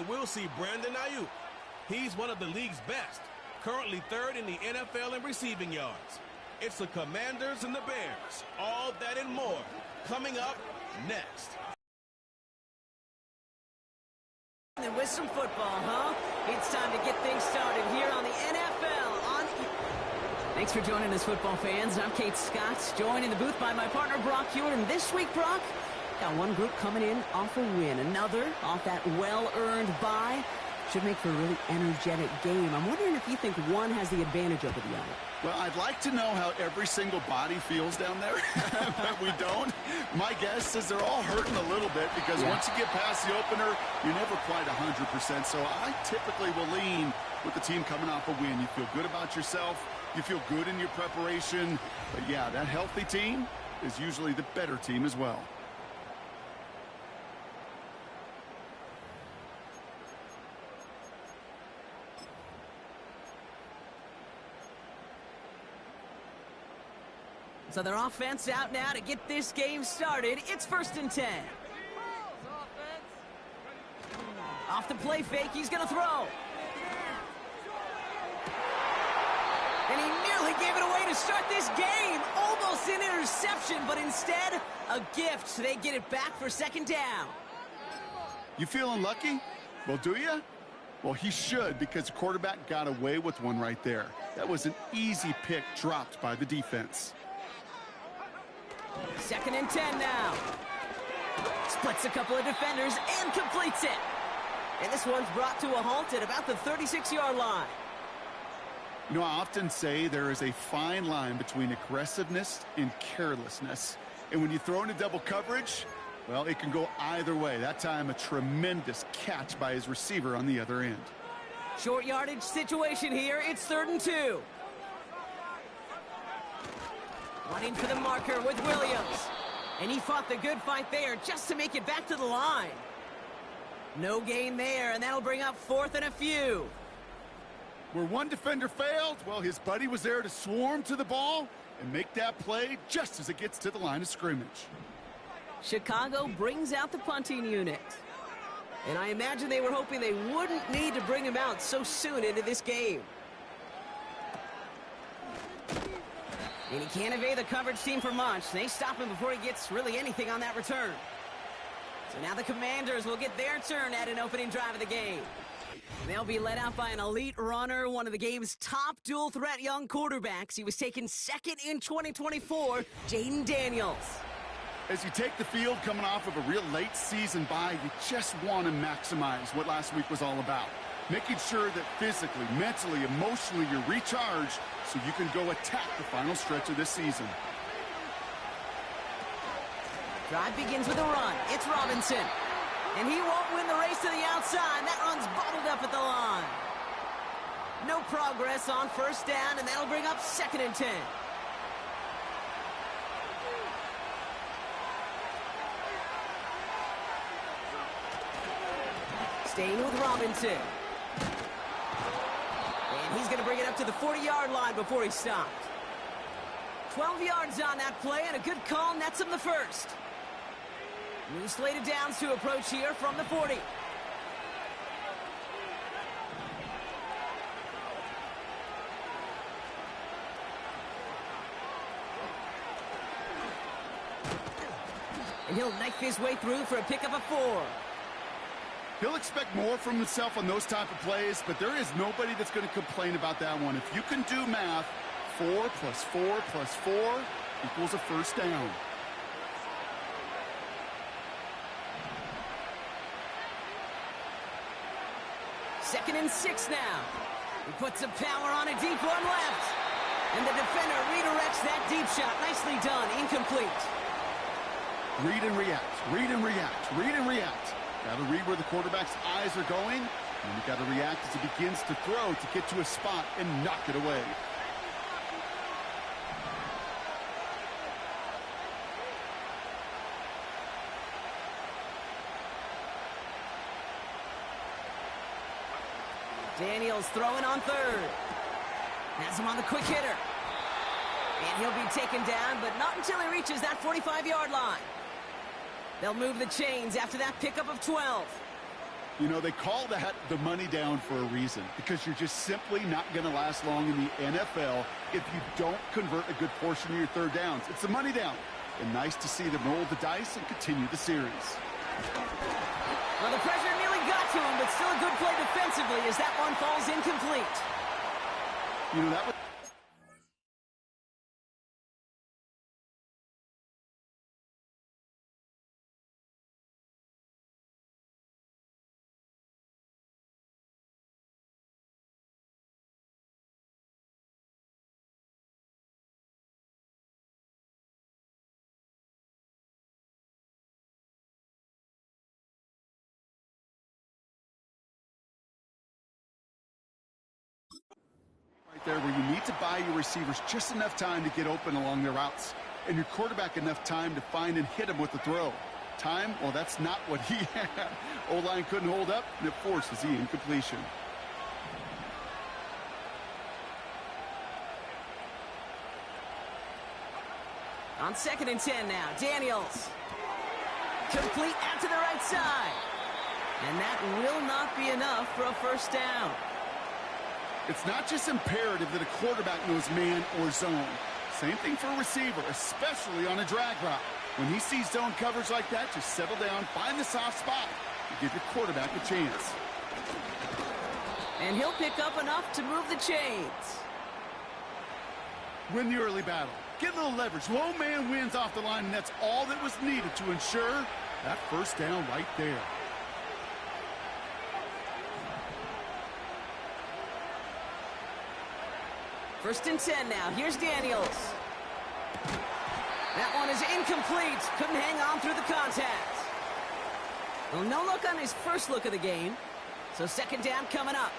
we'll see Brandon Ayuk. He's one of the league's best, currently third in the NFL in receiving yards. It's the Commanders and the Bears. All that and more coming up next. And with some football, huh? It's time to get things started here on the NFL on Thanks for joining us, football fans. I'm Kate Scott, joined in the booth by my partner, Brock Hewitt. And this week, Brock, got one group coming in off a win, another off that well-earned bye. Should make for a really energetic game. I'm wondering if you think one has the advantage over the other. Well, I'd like to know how every single body feels down there, but we don't. My guess is they're all hurting a little bit because once you get past the opener, you're never quite 100%. So I typically will lean with the team coming off a win. You feel good about yourself. You feel good in your preparation. But, yeah, that healthy team is usually the better team as well. So their offense out now to get this game started. It's 1st and 10. Off the play fake, he's going to throw. And he nearly gave it away to start this game. Almost an interception, but instead, a gift. They get it back for 2nd down. You feeling lucky? Well, do you? Well, he should, because the quarterback got away with one right there. That was an easy pick dropped by the defense. 2nd and 10 now. Splits a couple of defenders and completes it. And this one's brought to a halt at about the 36-yard line. You know, I often say there is a fine line between aggressiveness and carelessness. And when you throw into double coverage, well, it can go either way. That time, a tremendous catch by his receiver on the other end. Short yardage situation here. It's 3rd and 2. Running for the marker with Williams. And he fought the good fight there just to make it back to the line. No gain there, and that'll bring up 4th and a few. Where one defender failed, well, his buddy was there to swarm to the ball and make that play just as it gets to the line of scrimmage. Chicago brings out the punting unit. And I imagine they were hoping they wouldn't need to bring him out so soon into this game. And he can't evade the coverage team for much. They stop him before he gets really anything on that return. So now the Commanders will get their turn at an opening drive of the game. They'll be led out by an elite runner, one of the game's top dual-threat young quarterbacks. He was taken 2nd in 2024, Jaden Daniels. As you take the field coming off of a real late season bye, you just want to maximize what last week was all about. Making sure that physically, mentally, emotionally, you're recharged so you can go attack the final stretch of this season. Drive begins with a run. It's Robinson. And he won't win the race to the outside. That run's bottled up at the line. No progress on 1st down, and that'll bring up 2nd and 10. Staying with Robinson. And he's going to bring it up to the 40-yard line before he stopped. 12 yards on that play, and a good call nets him the 1st. New slated downs to approach here from the 40. And he'll knife his way through for a pickup of 4. He'll expect more from himself on those type of plays, but there is nobody that's going to complain about that one. If you can do math, 4 plus 4 plus 4 equals a 1st down. Second and 6 now. He puts some power on a deep one left. And the defender redirects that deep shot. Nicely done. Incomplete. Read and react. Read and react. Read and react. Got to read where the quarterback's eyes are going. And you got to react as he begins to throw to get to a spot and knock it away. Daniels throwing on 3rd. Has him on the quick hitter. And he'll be taken down, but not until he reaches that 45-yard line. They'll move the chains after that pickup of 12. You know, they call that the money down for a reason, because you're just simply not going to last long in the NFL if you don't convert a good portion of your third downs. It's the money down. And nice to see them roll the dice and continue the series. Well, the pressure nearly got to him, but still a good play defensively as that one falls incomplete. You know, that was... right there where you need to buy your receivers just enough time to get open along their routes, and your quarterback enough time to find and hit him with the throw. Time, well, that's not what he had. O-line couldn't hold up, and it forces the incompletion. On 2nd and 10 now, Daniels. Complete out to the right side. And that will not be enough for a first down. It's not just imperative that a quarterback knows man or zone. Same thing for a receiver, especially on a drag route. When he sees zone coverage like that, just settle down, find the soft spot, and give your quarterback a chance. And he'll pick up enough to move the chains. Win the early battle. Get a little leverage. Low man wins off the line, and that's all that was needed to ensure that first down right there. First and 10 now. Here's Daniels. That one is incomplete. Couldn't hang on through the contact. Well, no look on his first look of the game. So 2nd down coming up.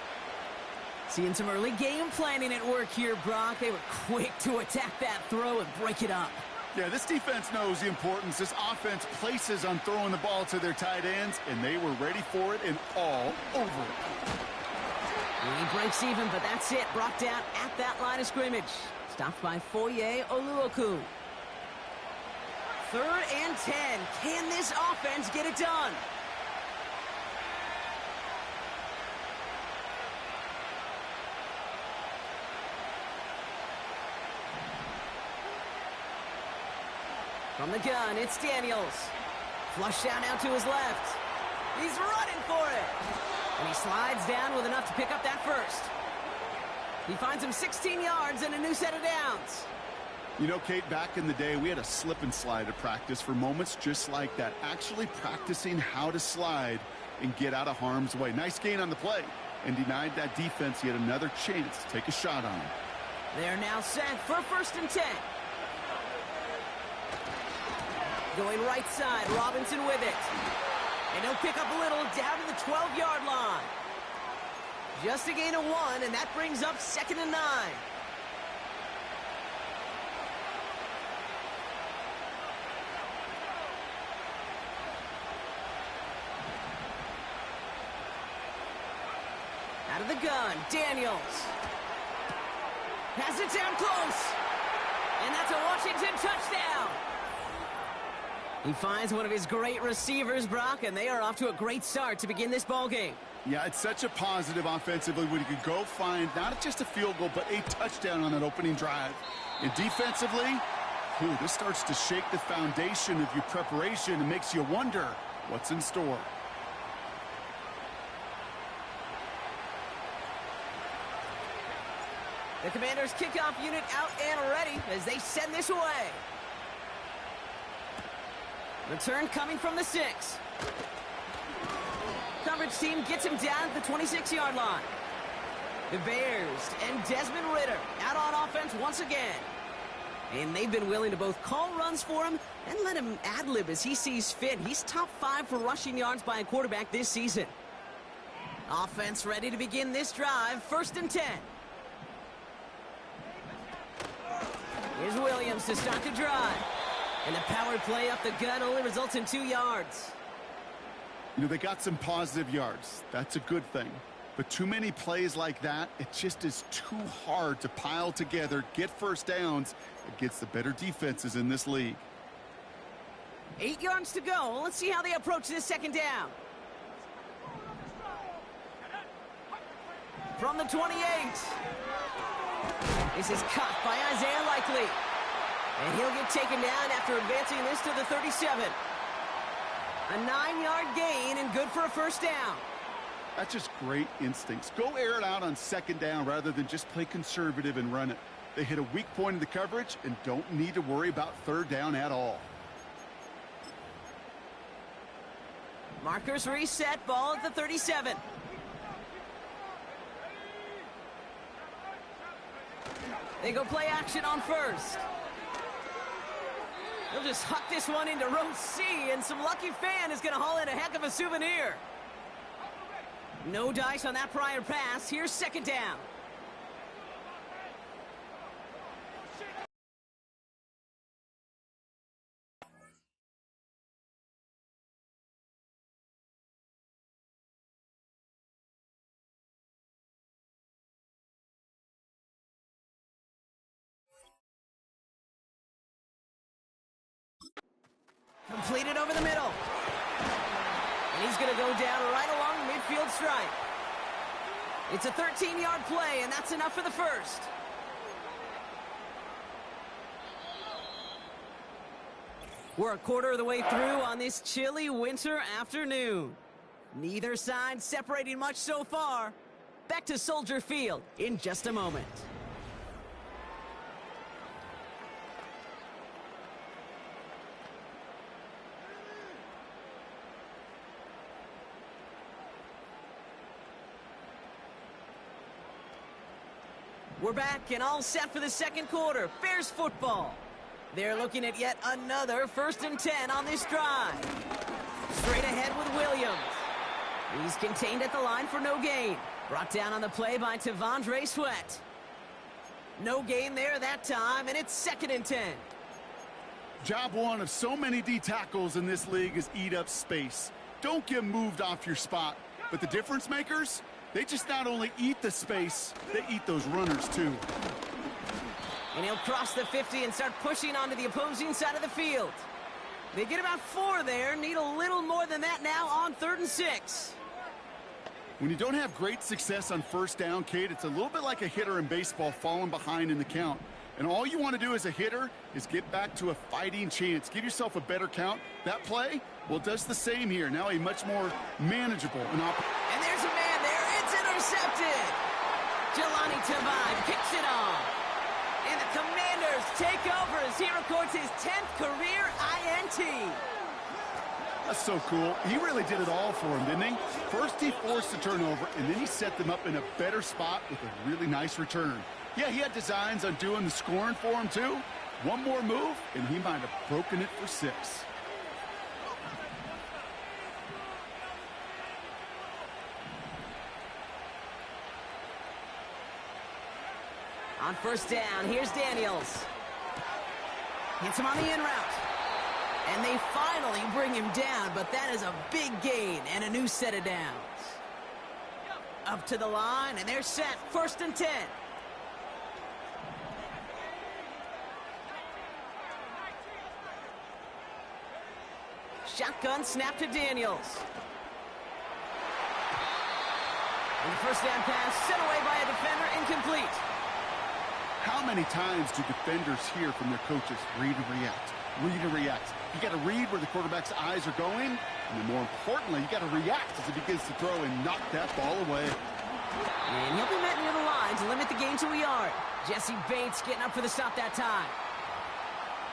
Seeing some early game planning at work here, Brock. They were quick to attack that throw and break it up. Yeah, this defense knows the importance this offense places on throwing the ball to their tight ends, and they were ready for it and all over it. He breaks even, but that's it. Brought down at that line of scrimmage. Stopped by Foye Oluoku. 3rd and 10. Can this offense get it done? From the gun, it's Daniels. Flush down out to his left. He's running for it. And he slides down with enough to pick up that first. He finds him 16 yards and a new set of downs. You know, Kate, back in the day, we had a slip and slide at practice for moments just like that. Actually practicing how to slide and get out of harm's way. Nice gain on the play. And denied that defense yet another chance to take a shot on him. They're now set for 1st and 10. Going right side, Robinson with it. And he'll pick up a little down to the 12-yard line. Just a gain of 1, and that brings up 2nd and 9. Out of the gun, Daniels. Has it down close. And that's a Washington touchdown. He finds one of his great receivers, Brock, and they are off to a great start to begin this ballgame. Yeah, it's such a positive offensively when you could go find not just a field goal, but a touchdown on that opening drive. And defensively, this starts to shake the foundation of your preparation and makes you wonder what's in store. The Commanders' kickoff unit out and ready as they send this away. Return coming from the 6. Coverage team gets him down at the 26-yard line. The Bears and Desmond Ridder out on offense once again. And they've been willing to both call runs for him and let him ad-lib as he sees fit. He's top 5 for rushing yards by a quarterback this season. Offense ready to begin this drive. 1st and 10. Here's Williams to start the drive. And the power play up the gut only results in 2 yards. You know, they got some positive yards. That's a good thing. But too many plays like that, it just is too hard to pile together, get first downs against the better defenses in this league. 8 yards to go. Let's see how they approach this 2nd down. from the 28. This is caught by Isaiah Likely. And he'll get taken down after advancing this to the 37. A 9-yard gain and good for a first down. That's just great instincts. Go air it out on second down rather than just play conservative and run it. They hit a weak point in the coverage and don't need to worry about third down at all. Markers reset, ball at the 37. They go play action on first. They'll just huck this one into row C, and some lucky fan is going to haul in a heck of a souvenir. No dice on that prior pass. Here's second down. Completed over the middle. And he's going to go down right along the midfield stripe. It's a 13-yard play, and that's enough for the first. We're a quarter of the way through on this chilly winter afternoon. Neither side separating much so far. Back to Soldier Field in just a moment. We're back and all set for the second quarter. Bears football. They're looking at yet another 1st and 10 on this drive. Straight ahead with Williams. He's contained at the line for no gain. Brought down on the play by Tavondre Sweat. No gain there that time, and it's 2nd and 10. Job one of so many D tackles in this league is eat up space. Don't get moved off your spot. But the difference makers, they just not only eat the space, they eat those runners too. And he'll cross the 50 and start pushing onto the opposing side of the field. They get about 4 there, need a little more than that now on 3rd and 6. When you don't have great success on first down, Kate, it's a little bit like a hitter in baseball falling behind in the count. And all you want to do as a hitter is get back to a fighting chance. Give yourself a better count. That play, well, does the same here. Now a much more manageable. And there's a man there. It's intercepted. Jelani Tavai kicks it off. And the Commanders take over as he records his 10th career INT. That's so cool. He really did it all for him, didn't he? First he forced the turnover, and then he set them up in a better spot with a really nice return. Yeah, he had designs on doing the scoring for him, too. One more move, and he might have broken it for 6. On first down, here's Daniels. Hits him on the in route. And they finally bring him down, but that is a big gain and a new set of downs. Up to the line, and they're set. 1st and 10. Shotgun snap to Daniels. And the first down pass set away by a defender, incomplete. How many times do defenders hear from their coaches, read and react, read and react? You got to read where the quarterback's eyes are going, and then more importantly, you got to react as he begins to throw and knock that ball away. And he'll be met near the line to limit the gain to a yard. Jesse Bates getting up for the stop that time.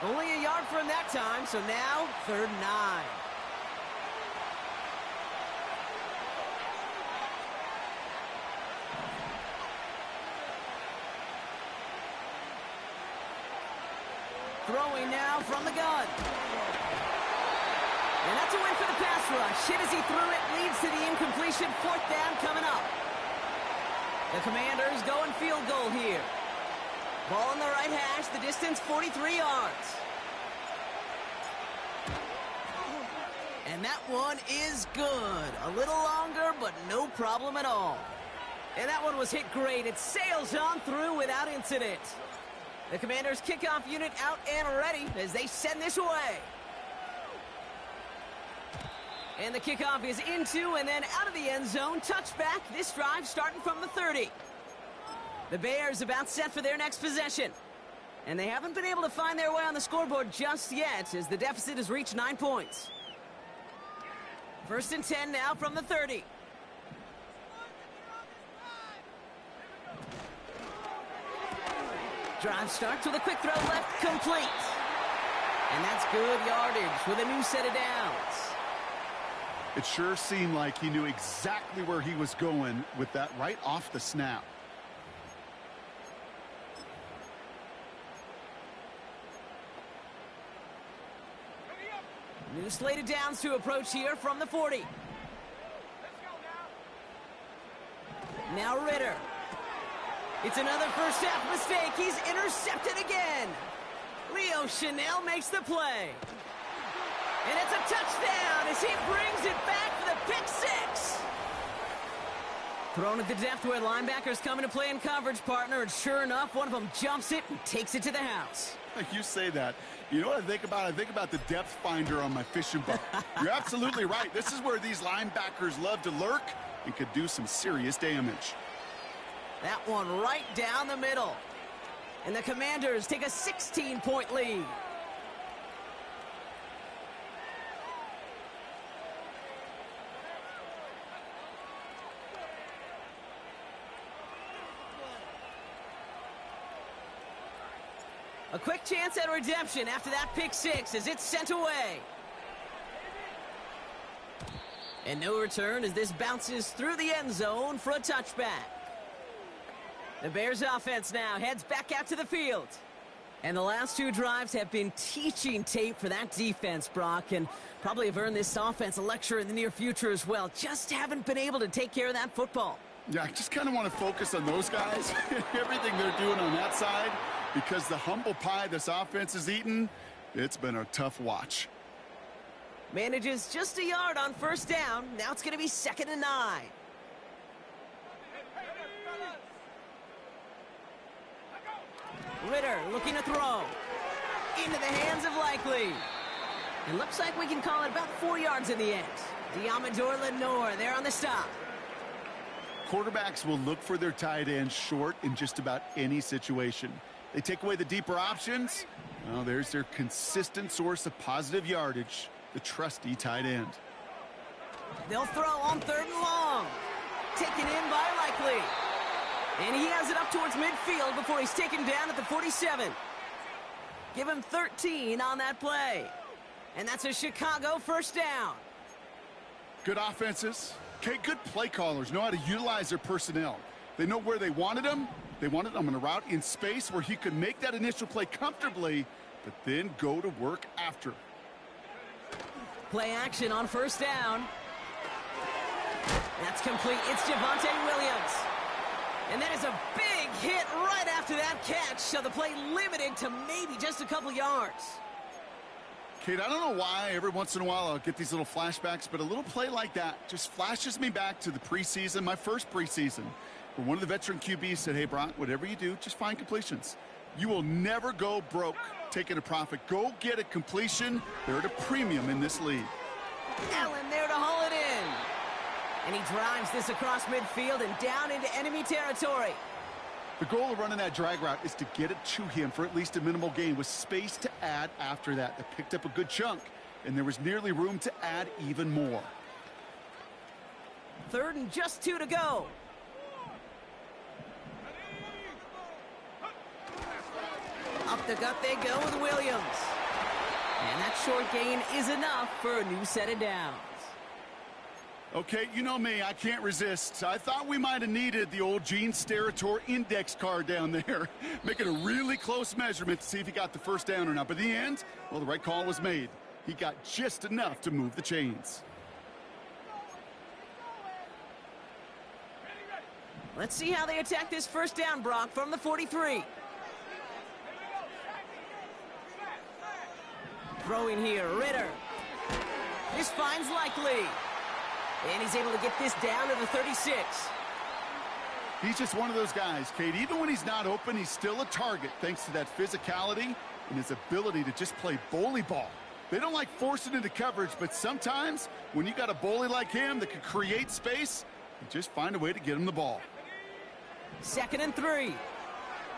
Only a yard for him that time, so now 3rd and 9. Throwing now from the gun. And that's a win for the pass rush. Hit as he threw it, leads to the incompletion. 4th down coming up. The Commanders going field goal here. Ball on the right hash, the distance 43 yards. And that one is good. A little longer, but no problem at all. And that one was hit great. It sails on through without incident. The Commanders' kickoff unit out and ready as they send this away. And the kickoff is into and then out of the end zone. Touchback. This drive starting from the 30. The Bears about set for their next possession. And they haven't been able to find their way on the scoreboard just yet as the deficit has reached 9 points. 1st and 10 now from the 30. Drive starts with a quick throw left, complete. And that's good yardage with a new set of downs. It sure seemed like he knew exactly where he was going with that right off the snap. New slate of downs to approach here from the 40. Now Ritter. It's another first half mistake. He's intercepted again. Leo Chanel makes the play. And it's a touchdown as he brings it back for the pick six. Thrown at the depth where linebackers come into play in coverage, partner, and sure enough, one of them jumps it and takes it to the house. You say that. You know what I think about? I think about the depth finder on my fishing boat. You're absolutely right. This is where these linebackers love to lurk and could do some serious damage. That one right down the middle. And the Commanders take a 16-point lead. A quick chance at redemption after that pick six as it's sent away. And no return as this bounces through the end zone for a touchback. The Bears offense now heads back out to the field. And the last two drives have been teaching tape for that defense, Brock, and probably have earned this offense a lecture in the near future as well. Just haven't been able to take care of that football. Yeah, I just kind of want to focus on those guys, everything they're doing on that side, because the humble pie this offense has eaten, it's been a tough watch. Manages just a yard on first down. Now it's going to be 2nd and 9. Ritter looking to throw. Into the hands of Likely. It looks like we can call it about 4 yards in the end. Diamador Lenore there on the stop. Quarterbacks will look for their tight end short in just about any situation. They take away the deeper options. Well, there's their consistent source of positive yardage, the trusty tight end. They'll throw on 3rd and long. Taken in by Likely. And he has it up towards midfield before he's taken down at the 47. Give him 13 on that play. And that's a Chicago first down. Good offenses. Okay, good play callers know how to utilize their personnel. They know where they wanted them. They wanted them on a route in space where he could make that initial play comfortably, but then go to work after. Play action on first down. That's complete. It's Javonte Williams. And that is a big hit right after that catch. So the play limited to maybe just a couple yards. Kate, I don't know why every once in a while I'll get these little flashbacks, but a little play like that just flashes me back to the preseason, my first preseason, where one of the veteran QBs said, hey, Brock, whatever you do, just find completions. You will never go broke taking a profit. Go get a completion. They're at a premium in this league. Allen there to haul it in. And he drives this across midfield and down into enemy territory. The goal of running that drag route is to get it to him for at least a minimal gain with space to add after that. They picked up a good chunk, and there was nearly room to add even more. 3rd and just 2 to go. Up the gut they go with Williams. And that short gain is enough for a new set of downs. Okay, you know me, I can't resist. I thought we might have needed the old Gene Steratore index card down there, making a really close measurement to see if he got the first down or not. But in the end, well, the right call was made. He got just enough to move the chains. Let's see how they attack this first down, Brock, from the 43. Throwing here, Ritter. This finds Likely. And he's able to get this down to the 36. He's just one of those guys, Kate. Even when he's not open, he's still a target thanks to that physicality and his ability to just play bully ball. They don't like forcing into coverage, but sometimes when you got a bully like him that can create space, you just find a way to get him the ball. 2nd and 3.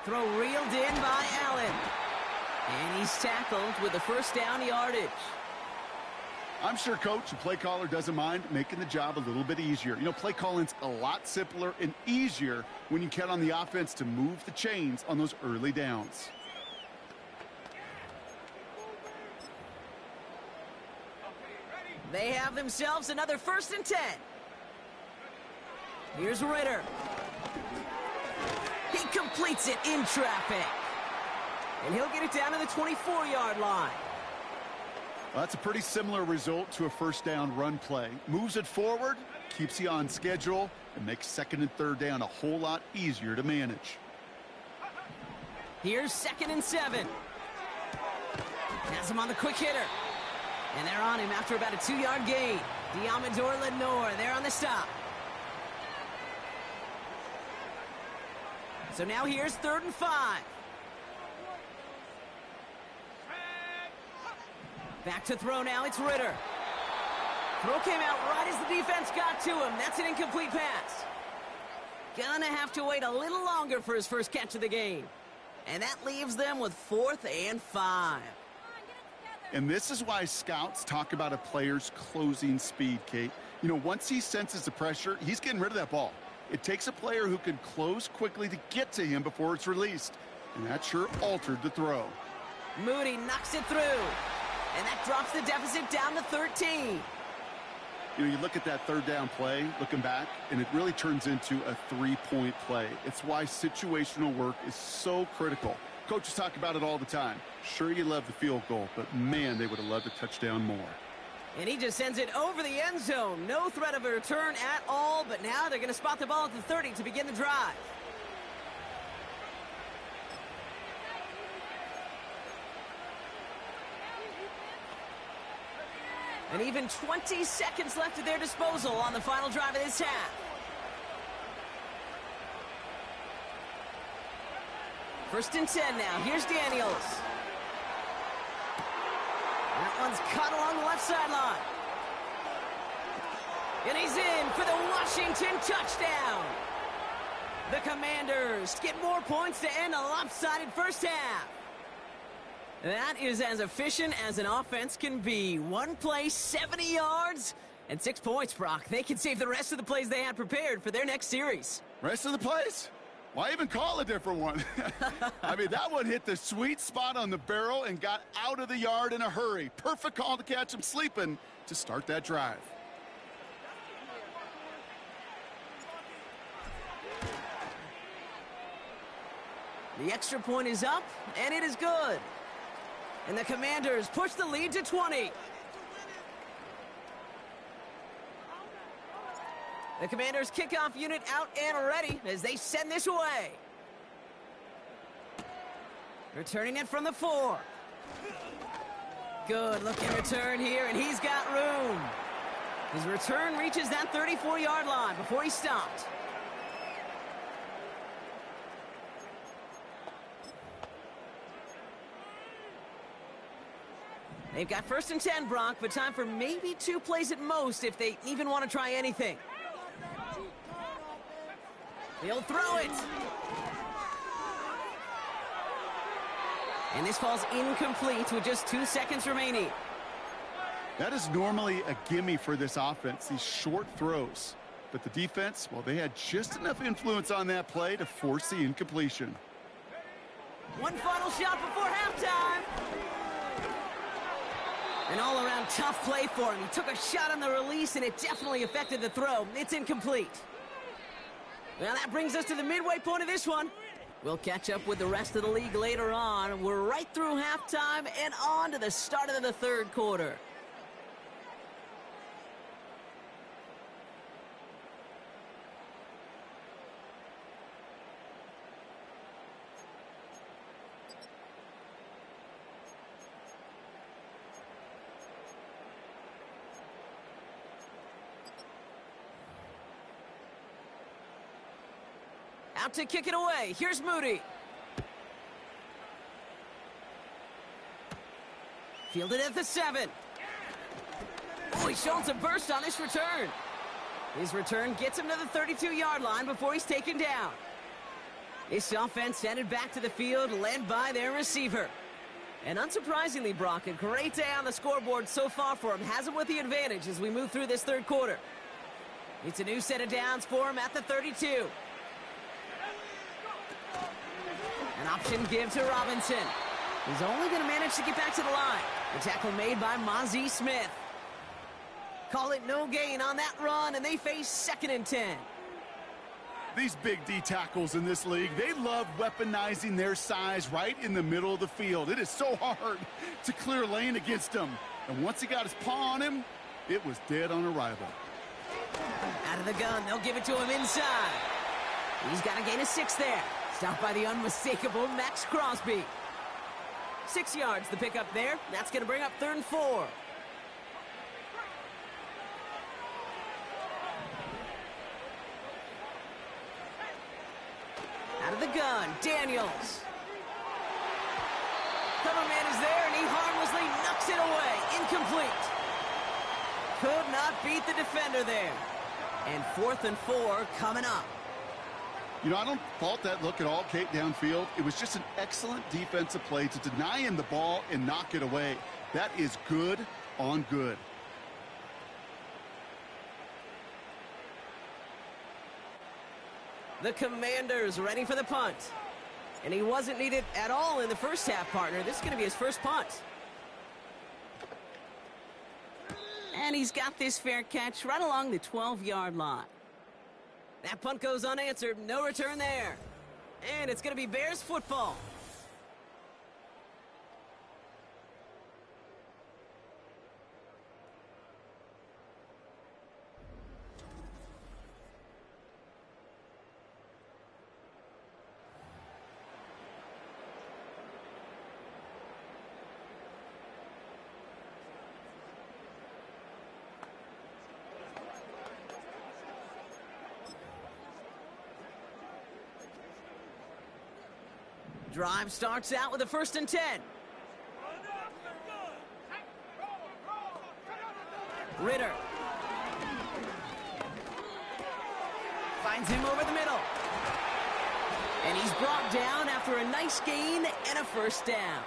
Throw reeled in by Allen. And he's tackled with the first down yardage. I'm sure coach and play caller doesn't mind making the job a little bit easier. You know, play calling's a lot simpler and easier when you count on the offense to move the chains on those early downs. They have themselves another 1st and 10. Here's Ritter. He completes it in traffic. And he'll get it down to the 24-yard line. Well, that's a pretty similar result to a first down run play. Moves it forward, keeps you on schedule, and makes 2nd and 3rd down a whole lot easier to manage. Here's 2nd and 7. Has him on the quick hitter. And they're on him after about a 2-yard gain. Diamador Lenore there on the stop. So now here's 3rd and 5. Back to throw now, it's Ritter. Throw came out right as the defense got to him. That's an incomplete pass. Gonna have to wait a little longer for his first catch of the game. And that leaves them with 4th and 5. And this is why scouts talk about a player's closing speed, Kate. You know, once he senses the pressure, he's getting rid of that ball. It takes a player who can close quickly to get to him before it's released. And that sure altered the throw. Moody knocks it through. And that drops the deficit down to 13. You know, you look at that 3rd down play, looking back, and it really turns into a 3-point play. It's why situational work is so critical. Coaches talk about it all the time. Sure, you love the field goal, but man, they would have loved a touchdown more. And he just sends it over the end zone. No threat of a return at all, but now they're going to spot the ball at the 30 to begin the drive. And even 20 seconds left at their disposal on the final drive of this half. First and 10 now. Here's Daniels. That one's caught along the left sideline. And he's in for the Washington touchdown. The Commanders get more points to end a lopsided first half. That is as efficient as an offense can be. One play, 70 yards, and 6 points, Brock. They can save the rest of the plays they had prepared for their next series. Rest of the plays? Why even call a different one? I mean, that one hit the sweet spot on the barrel and got out of the yard in a hurry. Perfect call to catch him sleeping to start that drive. The extra point is up, and it is good. And the Commanders push the lead to 20. The Commanders' kickoff unit out and ready as they send this away. Returning it from the 4. Good looking return here, and he's got room. His return reaches that 34-yard line before he stopped. They've got first and 10, Brock, but time for maybe 2 plays at most if they even want to try anything. They'll throw it. And this falls incomplete with just 2 seconds remaining. That is normally a gimme for this offense, these short throws. But the defense, well, they had just enough influence on that play to force the incompletion. One final shot before halftime. An all-around tough play for him. He took a shot on the release, and it definitely affected the throw. It's incomplete. Well, that brings us to the midway point of this one. We'll catch up with the rest of the league later on. We're right through halftime and on to the start of the 3rd quarter. Out to kick it away. Here's Moody. Fielded at the 7. Oh, he's showing some burst on his return. His return gets him to the 32-yard line before he's taken down. This offense headed back to the field, led by their receiver. And unsurprisingly, Brock, a great day on the scoreboard so far for him. Has him with the advantage as we move through this third quarter. It's a new set of downs for him at the 32. An option give to Robinson. He's only going to manage to get back to the line. The tackle made by Mozzie Smith. Call it no gain on that run, and they face 2nd and 10. These big D tackles in this league, they love weaponizing their size right in the middle of the field. It is so hard to clear lane against him. And once he got his paw on him, it was dead on arrival. Out of the gun, they'll give it to him inside. He's got to gain a 6 there. Stopped by the unmistakable Max Crosby. 6 yards the pickup there. That's going to bring up 3rd and 4. Out of the gun, Daniels. Cover man is there, and he harmlessly knocks it away. Incomplete. Could not beat the defender there. And 4th and 4 coming up. You know, I don't fault that look at all, Kate, downfield. It was just an excellent defensive play to deny him the ball and knock it away. That is good on good. The Commanders ready for the punt. And he wasn't needed at all in the first half, partner. This is going to be his first punt. And he's got this fair catch right along the 12-yard line. That punt goes unanswered. No return there. And it's going to be Bears football. Drive starts out with a 1st and 10. Ritter. Finds him over the middle. And he's brought down after a nice gain and a 1st down.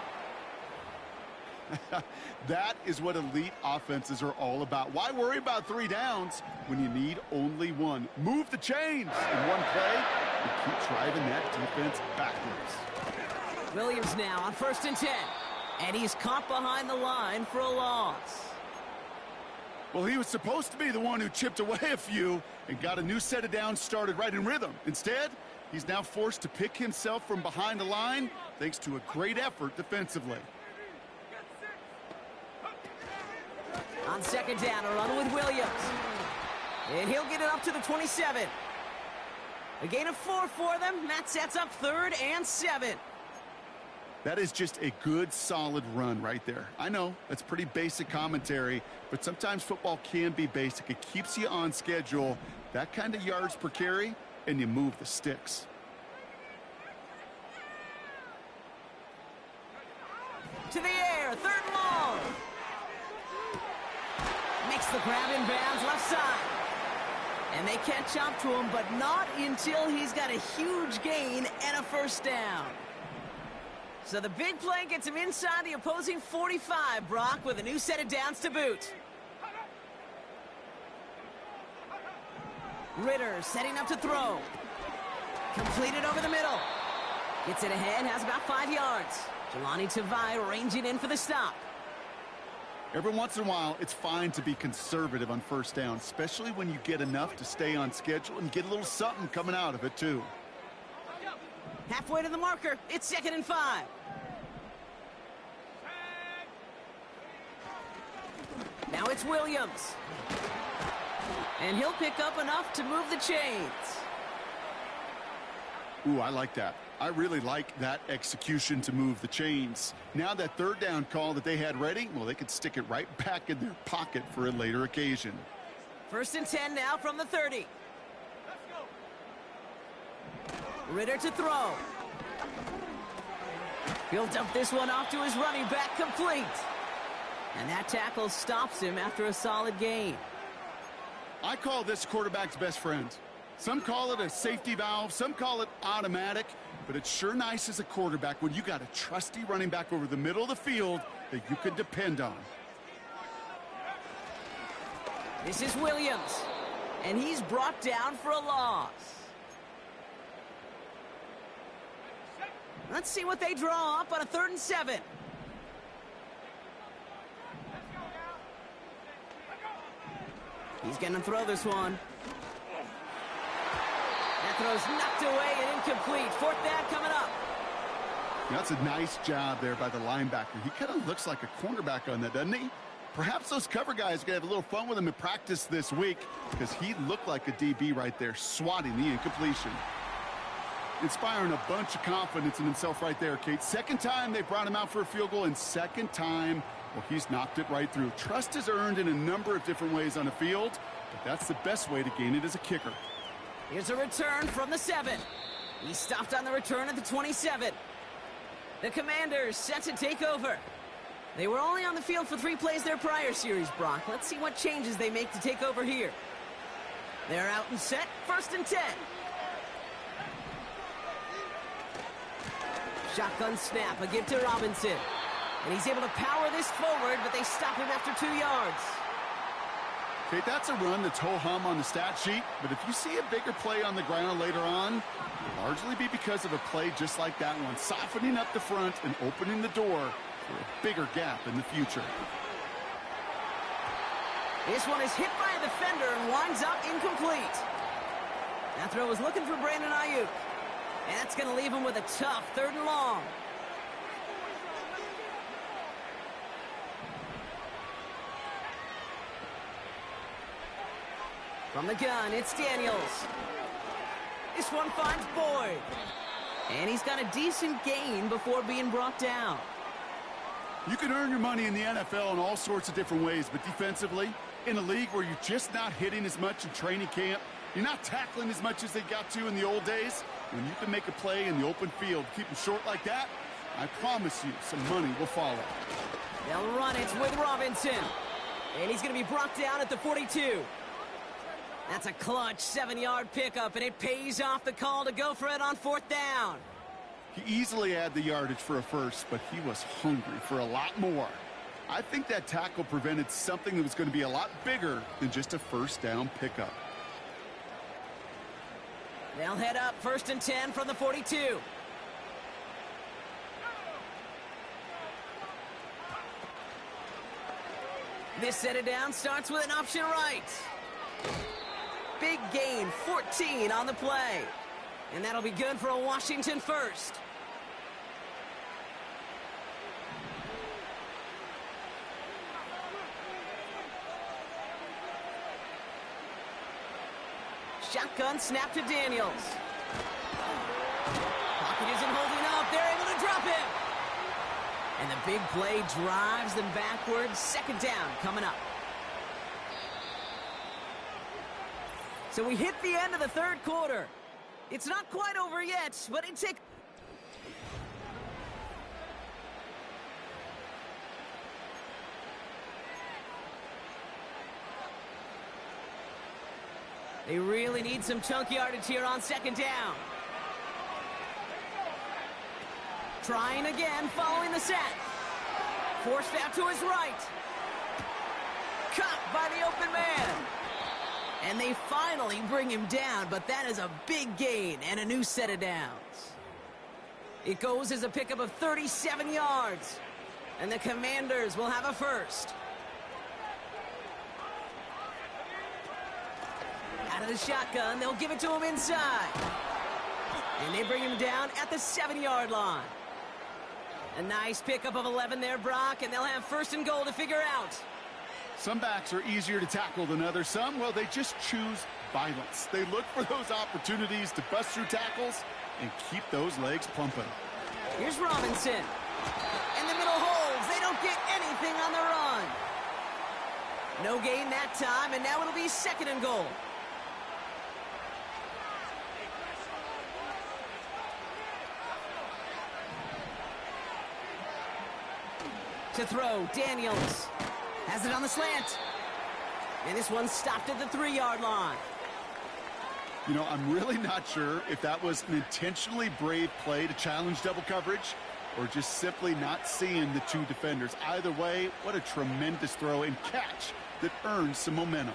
That is what elite offenses are all about. Why worry about 3 downs when you need only 1? Move the chains in one play and keep driving that defense backwards. Williams now on 1st and 10. And he's caught behind the line for a loss. Well, he was supposed to be the one who chipped away a few and got a new set of downs started right in rhythm. Instead, he's now forced to pick himself from behind the line thanks to a great effort defensively. On 2nd down, a run with Williams. And he'll get it up to the 27. A gain of 4 for them. That sets up 3rd and 7. That is just a good, solid run right there. I know, that's pretty basic commentary, but sometimes football can be basic. It keeps you on schedule, that kind of yards per carry, and you move the sticks. To the air, 3rd and long. Makes the grab in bounds left side. And they catch up to him, but not until he's got a huge gain and a 1st down. So the big play gets him inside the opposing 45, Brock, with a new set of downs to boot. Ritter setting up to throw. Completed over the middle. Gets it ahead, has about 5 yards. Jelani Tavai ranging in for the stop. Every once in a while, it's fine to be conservative on 1st down, especially when you get enough to stay on schedule and get a little something coming out of it, too. Halfway to the marker, it's 2nd and 5. Now it's Williams. And he'll pick up enough to move the chains. Ooh, I like that. I really like that execution to move the chains. Now that 3rd down call that they had ready, well, they could stick it right back in their pocket for a later occasion. 1st and 10 now from the 30. Ritter to throw. He'll dump this one off to his running back, complete. And that tackle stops him after a solid gain. I call this quarterback's best friend. Some call it a safety valve, some call it automatic, but it's sure nice as a quarterback when you got a trusty running back over the middle of the field that you can depend on. This is Williams, and he's brought down for a loss. Let's see what they draw up on a 3rd and 7. He's going to throw this one. That throw's knocked away and incomplete. 4th down coming up. That's a nice job there by the linebacker. He kind of looks like a cornerback on that, doesn't he? Perhaps those cover guys are going to have a little fun with him in practice this week because he looked like a DB right there, swatting the incompletion. Inspiring a bunch of confidence in himself right there, Kate. 2nd time they brought him out for a field goal, and 2nd time, well, he's knocked it right through. Trust is earned in a number of different ways on the field, but that's the best way to gain it as a kicker. Here's a return from the 7. He stopped on the return at the 27. The Commanders set to take over. They were only on the field for 3 plays their prior series, Brock. Let's see what changes they make to take over here. They're out and set, 1st and 10. Shotgun snap, a give to Robinson. And he's able to power this forward, but they stop him after 2 yards. Okay, that's a run that's ho-hum on the stat sheet, but if you see a bigger play on the ground later on, it'll largely be because of a play just like that one, softening up the front and opening the door for a bigger gap in the future. This one is hit by a defender and winds up incomplete. That throw was looking for Brandon Ayuk. And that's going to leave him with a tough 3rd and long. From the gun, it's Daniels. This one finds Boyd. And he's got a decent gain before being brought down. You can earn your money in the NFL in all sorts of different ways, but defensively, in a league where you're just not hitting as much in training camp, you're not tackling as much as they got to in the old days, when you can make a play in the open field, keep them short like that, I promise you some money will follow. They'll run it with Robinson. And he's going to be brought down at the 42. That's a clutch 7-yard pickup, and it pays off the call to go for it on 4th down. He easily had the yardage for a first, but he was hungry for a lot more. I think that tackle prevented something that was going to be a lot bigger than just a 1st down pickup. They'll head up 1st and 10 from the 42. This set it down starts with an option right. Big gain, 14 on the play. And that'll be good for a Washington 1st. Shotgun snap to Daniels. Pocket isn't holding up. They're able to drop him. And the big play drives them backwards. 2nd down coming up. So we hit the end of the 3rd quarter. It's not quite over yet, but it takes... They really need some chunk yardage here on 2nd down. Trying again, following the set. Forced out to his right. Caught by the open man. And they finally bring him down, but that is a big gain and a new set of downs. It goes as a pickup of 37 yards. And the Commanders will have a 1st. Out of the shotgun, they'll give it to him inside. And they bring him down at the 7-yard line. A nice pickup of 11 there, Brock, and they'll have 1st and goal to figure out. Some backs are easier to tackle than others. Some, well, they just choose violence. They look for those opportunities to bust through tackles and keep those legs pumping. Here's Robinson. And the middle holds. They don't get anything on the run. No gain that time, and now it'll be 2nd and goal. To throw, Daniels. Has it on the slant. And this one stopped at the 3-yard line. You know, I'm really not sure if that was an intentionally brave play to challenge double coverage or just simply not seeing the two defenders. Either way, what a tremendous throw and catch that earns some momentum.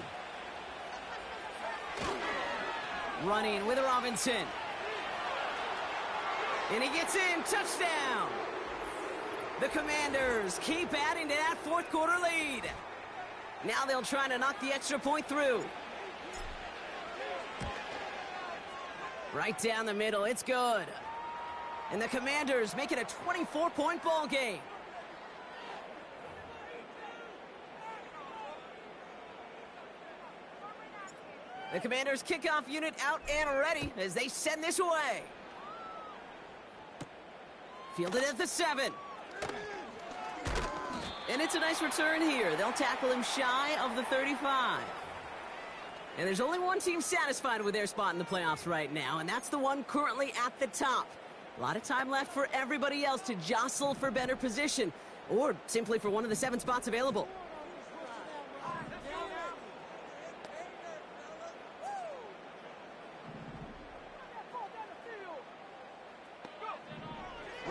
Running with Robinson. And he gets in. Touchdown. The Commanders keep adding to that fourth quarter lead. Now they'll try to knock the extra point through. Right down the middle. It's good. And the Commanders make it a 24-point ball game. The Commanders kickoff unit out and ready as they send this away. Fielded at the 7. And it's a nice return here. They'll tackle him shy of the 35. And there's only one team satisfied with their spot in the playoffs right now, and that's the one currently at the top. A lot of time left for everybody else to jostle for better position, or simply for one of the 7 spots available.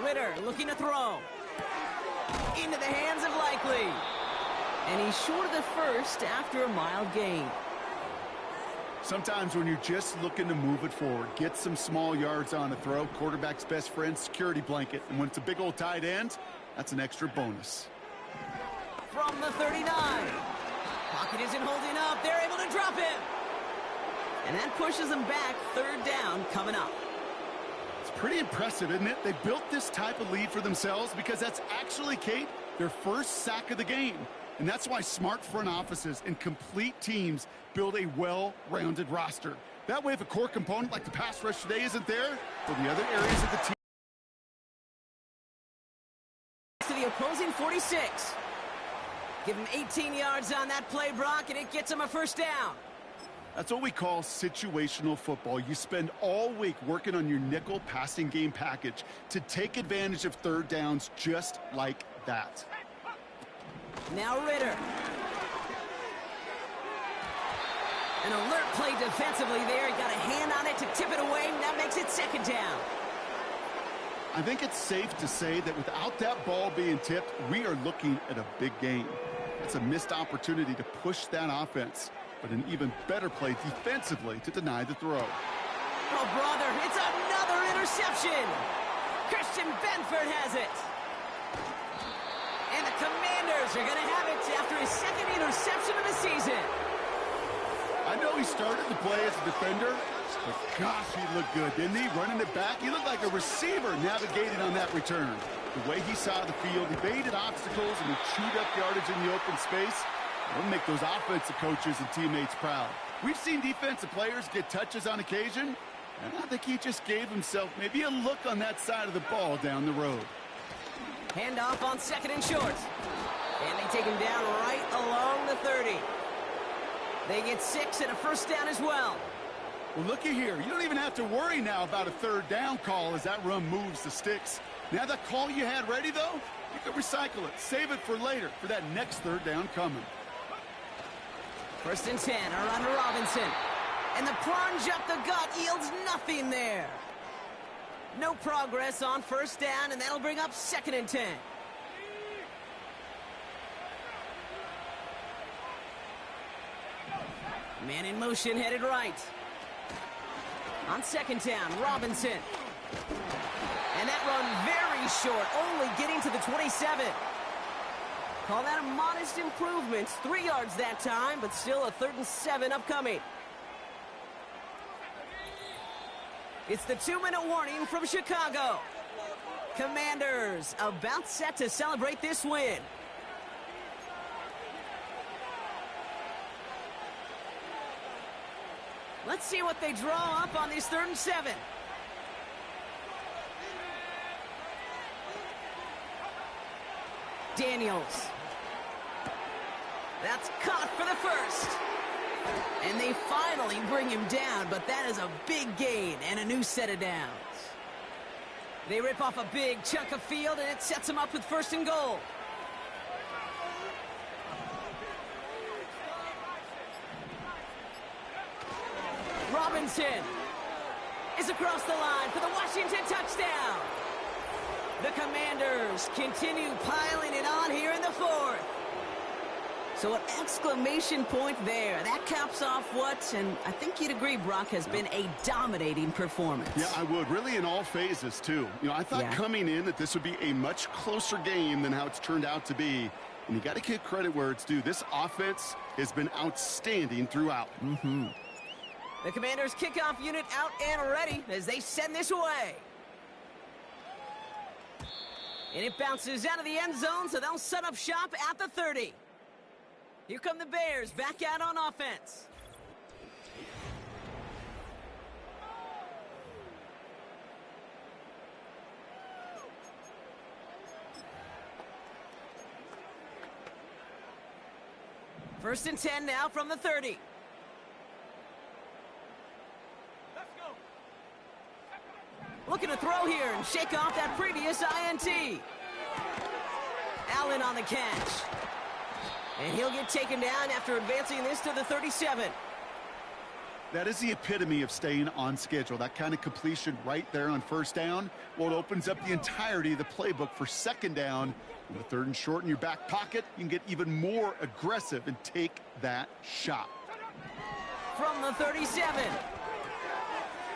Ritter looking to throw. Into the hands of Likely. And he's short of the first after a mild gain. Sometimes when you're just looking to move it forward, get some small yards on a throw, quarterback's best friend, security blanket. And when it's a big old tight end, that's an extra bonus. From the 39. Pocket isn't holding up. They're able to drop him. And that pushes them back. 3rd down coming up. Pretty impressive, isn't it? They built this type of lead for themselves because that's actually, Kate, their first sack of the game. And that's why smart front offices and complete teams build a well-rounded roster. That way, if a core component like the pass rush today isn't there, for the other areas of the team. To the opposing 46. Give him 18 yards on that play, Brock, and it gets him a 1st down. That's what we call situational football. You spend all week working on your nickel passing game package to take advantage of 3rd downs just like that. Now Ritter. An alert play defensively there. He got a hand on it to tip it away, and that makes it 2nd down. I think it's safe to say that without that ball being tipped, we are looking at a big game. It's a missed opportunity to push that offense, but an even better play defensively to deny the throw. Oh, brother, it's another interception. Christian Benford has it. And the Commanders are going to have it after his 2nd interception of the season. I know he started the play as a defender, but gosh, he looked good, didn't he? Running it back, he looked like a receiver navigating on that return. The way he saw the field, he baited obstacles, and he chewed up yardage in the open space. It'll make those offensive coaches and teammates proud. We've seen defensive players get touches on occasion, and I think he just gave himself maybe a look on that side of the ball down the road. Handoff on 2nd and short. And they take him down right along the 30. They get 6 and a 1st down as well. Well, looky here. You don't even have to worry now about a 3rd down call as that run moves the sticks. Now that call you had ready, though, you can recycle it. Save it for later for that next 3rd down coming. 1st and 10 are under Robinson. And the plunge up the gut yields nothing there. No progress on 1st down, and that'll bring up 2nd and 10. Man in motion, headed right. On 2nd down, Robinson. And that run very short, only getting to the 27. Call that a modest improvement. 3 yards that time, but still a 3rd and 7 upcoming. It's the 2-minute warning from Chicago. Commanders about set to celebrate this win. Let's see what they draw up on this 3rd and 7. Daniels. That's caught for the 1st. And they finally bring him down, but that is a big gain and a new set of downs. They rip off a big chunk of field, and it sets them up with 1st and goal. Robinson is across the line for the Washington touchdown. The Commanders continue piling it on here in the fourth. So an exclamation point there. That caps off what, and I think you'd agree, Brock, has been a dominating performance. Yeah, I would. Really in all phases, too. You know, I thought coming in that this would be a much closer game than how it's turned out to be. And you got to give credit where it's due. This offense has been outstanding throughout. The Commanders' kickoff unit out and ready as they send this away. And it bounces out of the end zone, so they'll set up shop at the 30. Here come the Bears back out on offense. First and 10 now from the 30. Let's go. Looking to throw here and shake off that previous INT. Allen on the catch. And he'll get taken down after advancing this to the 37. That is the epitome of staying on schedule. That kind of completion right there on first down. Well, it opens up the entirety of the playbook for second down. On the third and short in your back pocket, you can get even more aggressive and take that shot. From the 37.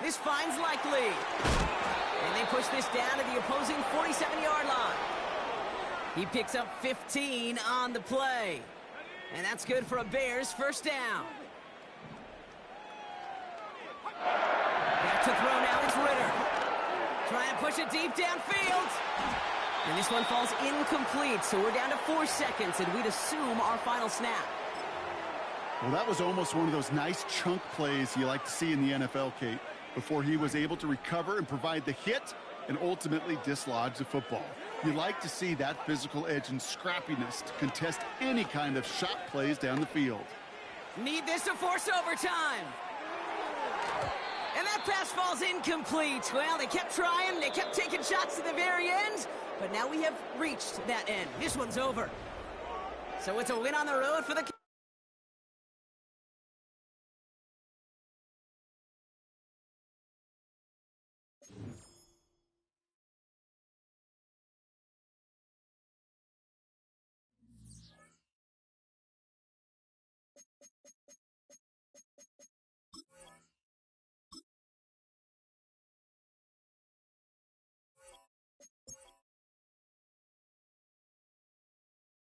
This finds Likely. And they push this down to the opposing 47-yard line. He picks up 15 on the play. And that's good for a Bears first down. Back to throw now, it's Ritter. Trying to push it deep downfield. And this one falls incomplete, so we're down to 4 seconds, and we'd assume our final snap. Well, that was almost one of those nice chunk plays you like to see in the NFL, Kate, before he was able to recover and provide the hit and ultimately dislodge the football. You like to see that physical edge and scrappiness to contest any kind of shot plays down the field. Need this to force overtime. And that pass falls incomplete. Well, they kept trying. They kept taking shots to the very end. But now we have reached that end. This one's over. So it's a win on the road for the